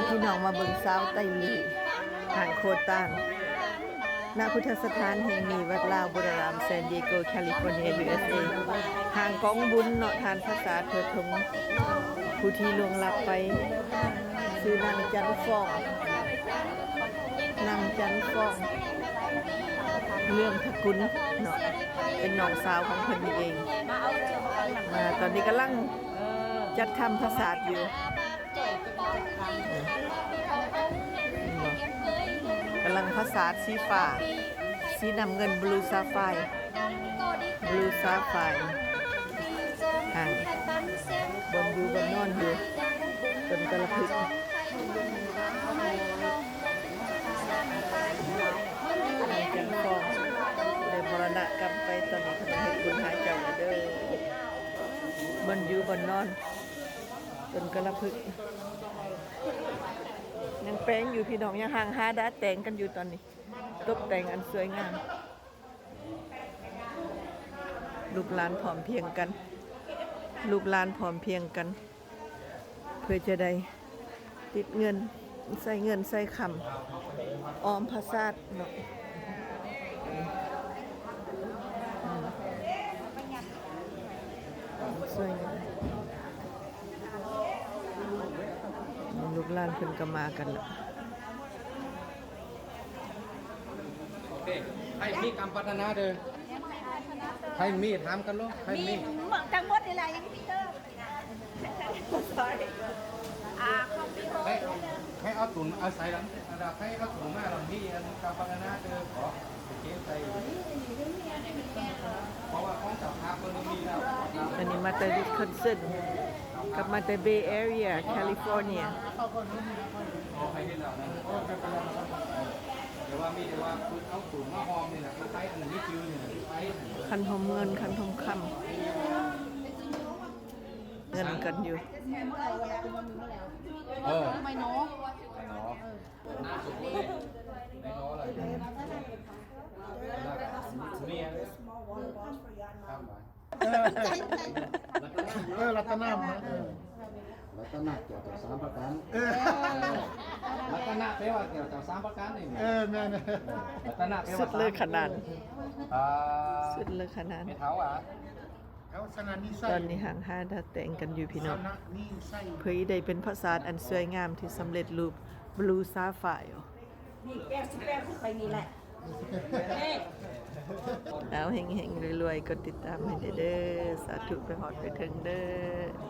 พี่น้องมาเบิ่งสาวไต้ลีหางโคตังณพุทธสถานแห่งนี้วัดลาวบุรรามซานดิเอโกแคลิฟอร์เนีย USA ห่างกองบุญเนาะทานภาษาเถิดทงผู้ที่ล่วงลับไปชื่อนางจันฟองนางจันฟองเรื่องทกุลเนาะเป็นน้องสาวของเพิ่นนี่เองตอนนี้กำลังจัดทำภาษาอยู่กำลังภาษาสีฟ้าสีน้ำเงินบลูซาไฟห่างบนอยู่บนนอนอยู่จนกระพึกจังฟองได้มรณะกรรมไปตอนนี้ขณะให้คุณหายเจ้าเด้อบนอยู่บนนอนจนกระพึกยังแปลงอยู่พี่น้องยังห่างหาดาแต่งกันอยู่ตอนนี้ตกแต่งอันสวยงามลูกหลานพร้อมเพรียงกันเพื่อจะได้ติดเงินใส่คำออมภาษาเนาะสวยงามลูกหลานเพิ่นก็มากันแล้วให้มีกรรมพัฒนาเด้อให้มีถามกันลูกให้มีทั้งหมดนี่แหละยังพี่เตอร์ให้เอาตุนเอาใส่หลังให้เอาตุนมาเรามีกรรมพัฒนาเด้อขอเก็บใส่เพราะว่าของจับภาพมันมีแล้วอันนี้มาจากวิสคอนซินกับมาจากเบย์แอเรียแคลิฟอร์เนียไปที่เราเดี๋ยวว่ามีเดี๋ยวว่าคุณเอาตุนมาหอมนี่แหละมาใช้อันนี้คิวนี่ใช้คันทมเงินคันทมคำเงินกันอยู่ไม่เนาะน่าสุดเลยไม่น้อเลยนี่ข้ามไปรัตนามารัตนาเกี่ยวกับ3ประการรัตนาแปลว่าเกี่ยวกับ3ประการนี่แม่รัตนาแปลว่าสุดเลยขนาดไม่เท้าอ่ะตอนนี้ห่างหาดาแต่งกันอยู่พี่น้องเพื่อได้เป็นภาษาอันสวยงามที่สำเร็จรูปบลูซาไฟนี่แก้ขึ้นไปนี่แหละแล้วเฮงๆรวยๆกดติดตามให้เด้อสาธุไปหอดไปถึงเด้อ